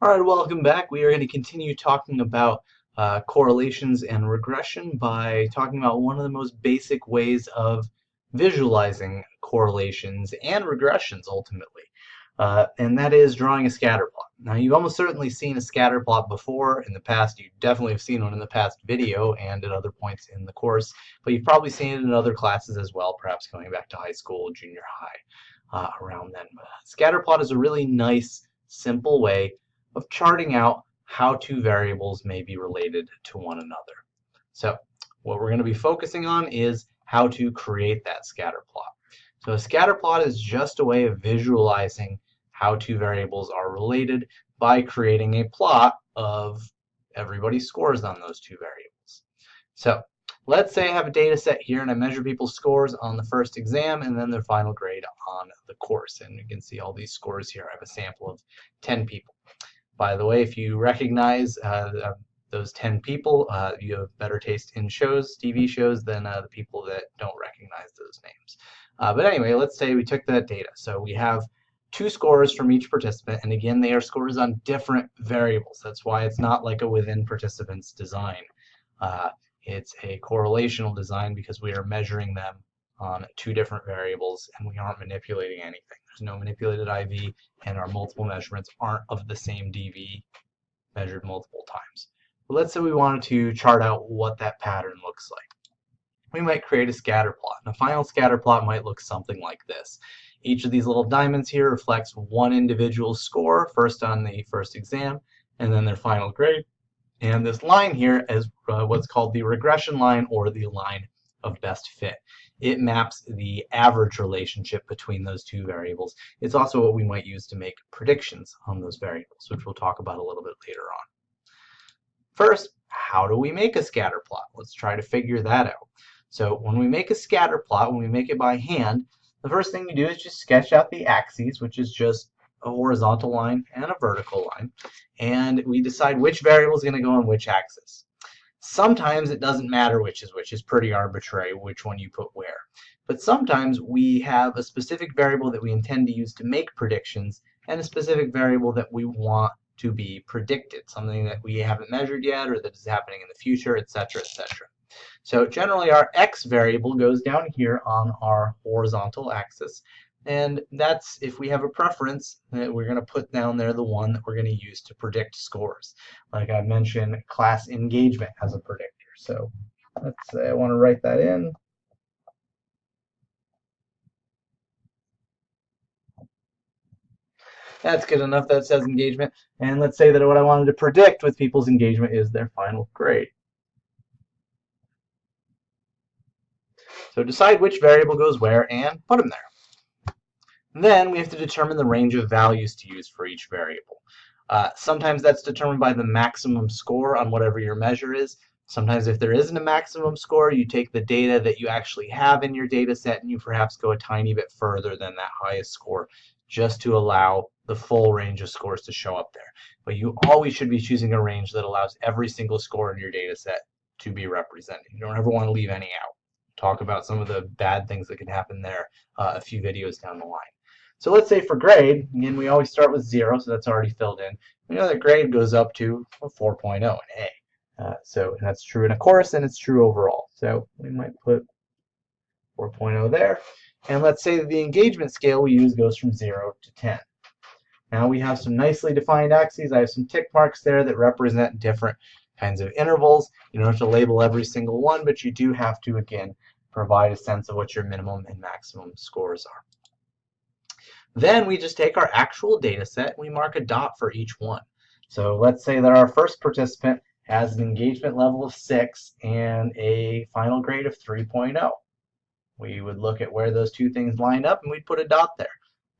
All right, welcome back. We are going to continue talking about correlations and regression by talking about one of the most basic ways of visualizing correlations and regressions ultimately, and that is drawing a scatter plot. Now, you've almost certainly seen a scatter plot before in the past. You definitely have seen one in the past video and at other points in the course, but you've probably seen it in other classes as well, perhaps going back to high school, junior high, around then. Scatter plot is a really nice, simple way of charting out how two variables may be related to one another. So what we're going to be focusing on is how to create that scatter plot. So a scatter plot is just a way of visualizing how two variables are related by creating a plot of everybody's scores on those two variables. So let's say I have a data set here and I measure people's scores on the first exam and then their final grade on the course. And you can see all these scores here. I have a sample of 10 people. By the way, if you recognize those 10 people, you have better taste in shows, TV shows, than the people that don't recognize those names. But anyway, let's say we took that data. So we have two scores from each participant, and again, they are scores on different variables. That's why it's not like a within participants design. It's a correlational design because we are measuring them on two different variables and we aren't manipulating anything. There's no manipulated IV and our multiple measurements aren't of the same DV measured multiple times. But let's say we wanted to chart out what that pattern looks like. We might create a scatter plot. And a final scatter plot might look something like this. Each of these little diamonds here reflects one individual score, first on the first exam, and then their final grade. And this line here is what's called the regression line or the line of best fit. It maps the average relationship between those two variables. It's also what we might use to make predictions on those variables, which we'll talk about a little bit later on. First, how do we make a scatter plot? Let's try to figure that out. So when we make a scatter plot, when we make it by hand, the first thing we do is just sketch out the axes, which is just a horizontal line and a vertical line, and we decide which variable is going to go on which axis. Sometimes it doesn't matter which is which. It's pretty arbitrary which one you put where. But sometimes we have a specific variable that we intend to use to make predictions and a specific variable that we want to be predicted, something that we haven't measured yet or that is happening in the future, etc., etc. So generally our x variable goes down here on our horizontal axis. And that's, if we have a preference, we're going to put down there the one that we're going to use to predict scores. Like I mentioned, class engagement as a predictor. So let's say I want to write that in. That's good enough. That says engagement. And let's say that what I wanted to predict with people's engagement is their final grade. So decide which variable goes where and put them there. Then we have to determine the range of values to use for each variable. Sometimes that's determined by the maximum score on whatever your measure is. Sometimes if there isn't a maximum score, you take the data that you actually have in your data set and you perhaps go a tiny bit further than that highest score just to allow the full range of scores to show up there. But you always should be choosing a range that allows every single score in your data set to be represented. You don't ever want to leave any out. Talk about some of the bad things that can happen there a few videos down the line. So let's say for grade, again, we always start with 0, so that's already filled in. We know that grade goes up to a 4.0 in A. So that's true in a course, and it's true overall. So we might put 4.0 there. And let's say that the engagement scale we use goes from 0 to 10. Now we have some nicely defined axes. I have some tick marks there that represent different kinds of intervals. You don't have to label every single one, but you do have to, again, provide a sense of what your minimum and maximum scores are. Then we just take our actual data set and we mark a dot for each one. So let's say that our first participant has an engagement level of 6 and a final grade of 3.0. We would look at where those two things line up and we'd put a dot there.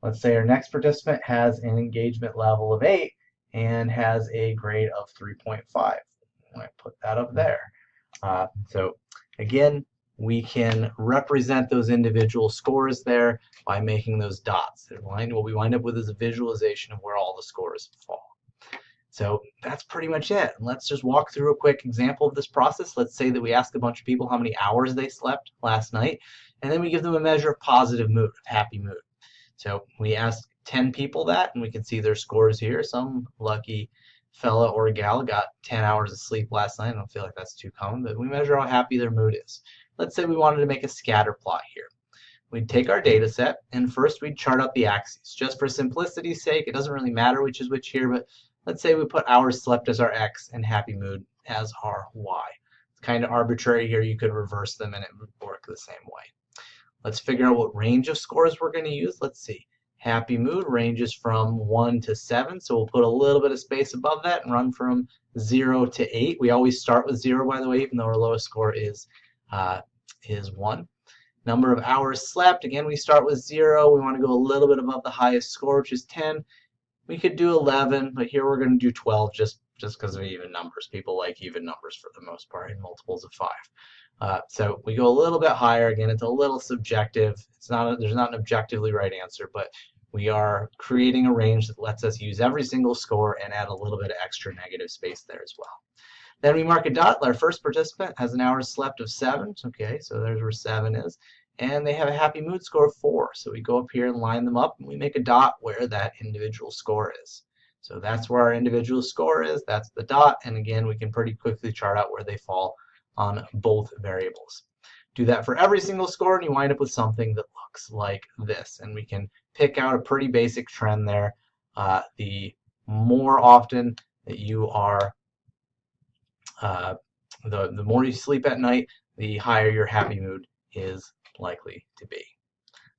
Let's say our next participant has an engagement level of 8 and has a grade of 3.5. I might put that up there. So again, we can represent those individual scores there by making those dots. What we wind up with is a visualization of where all the scores fall. So that's pretty much it. Let's just walk through a quick example of this process. Let's say that we ask a bunch of people how many hours they slept last night, and then we give them a measure of positive mood, of happy mood. So we ask 10 people that, and we can see their scores here. Some lucky fella or gal got 10 hours of sleep last night. I don't feel like that's too common, but we measure how happy their mood is. Let's say we wanted to make a scatter plot here. We'd take our data set, and first we'd chart out the axes. Just for simplicity's sake, it doesn't really matter which is which here, but let's say we put hours slept as our X and happy mood as our Y. It's kind of arbitrary here. You could reverse them and it would work the same way. Let's figure out what range of scores we're going to use. Let's see. Happy mood ranges from 1 to 7, so we'll put a little bit of space above that and run from 0 to 8. We always start with 0, by the way, even though our lowest score is 1. Number of hours slept, again, we start with 0. We want to go a little bit above the highest score, which is 10. We could do 11, but here we're going to do 12 just because of even numbers. People like even numbers for the most part in multiples of 5. So we go a little bit higher. Again, it's a little subjective. There's not an objectively right answer, but we are creating a range that lets us use every single score and add a little bit of extra negative space there as well. Then we mark a dot. Our first participant has an hours slept of 7. Okay, so there's where 7 is. And they have a happy mood score of 4. So we go up here and line them up, and we make a dot where that individual score is. So that's where our individual score is. That's the dot. And again, we can pretty quickly chart out where they fall on both variables. Do that for every single score, and you wind up with something that looks like this. And we can pick out a pretty basic trend there. The more often that you are the more you sleep at night, the higher your happy mood is likely to be.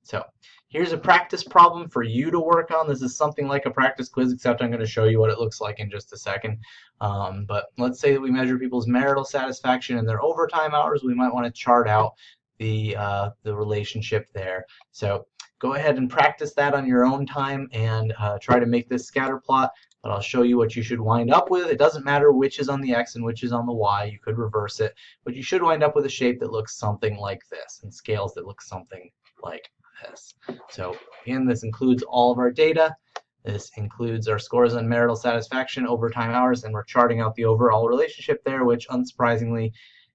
So here's a practice problem for you to work on. This is something like a practice quiz, except I'm going to show you what it looks like in just a second. But let's say that we measure people's marital satisfaction and their overtime hours. We might want to chart out the relationship there. So go ahead and practice that on your own time and try to make this scatter plot. But I'll show you what you should wind up with. It doesn't matter which is on the X and which is on the Y. You could reverse it. But you should wind up with a shape that looks something like this and scales that look something like this. So again, this includes all of our data. This includes our scores on marital satisfaction, overtime hours, and we're charting out the overall relationship there, which unsurprisingly,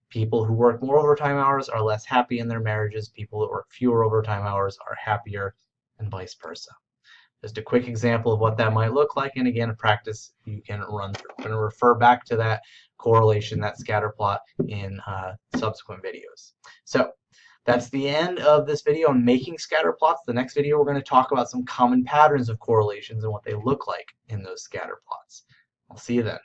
people who work more overtime hours are less happy in their marriages. People that work fewer overtime hours are happier, and vice versa. Just a quick example of what that might look like, and again, a practice you can run through. I'm going to refer back to that correlation, that scatter plot, in subsequent videos. So that's the end of this video on making scatter plots. The next video, we're going to talk about some common patterns of correlations and what they look like in those scatter plots. I'll see you then.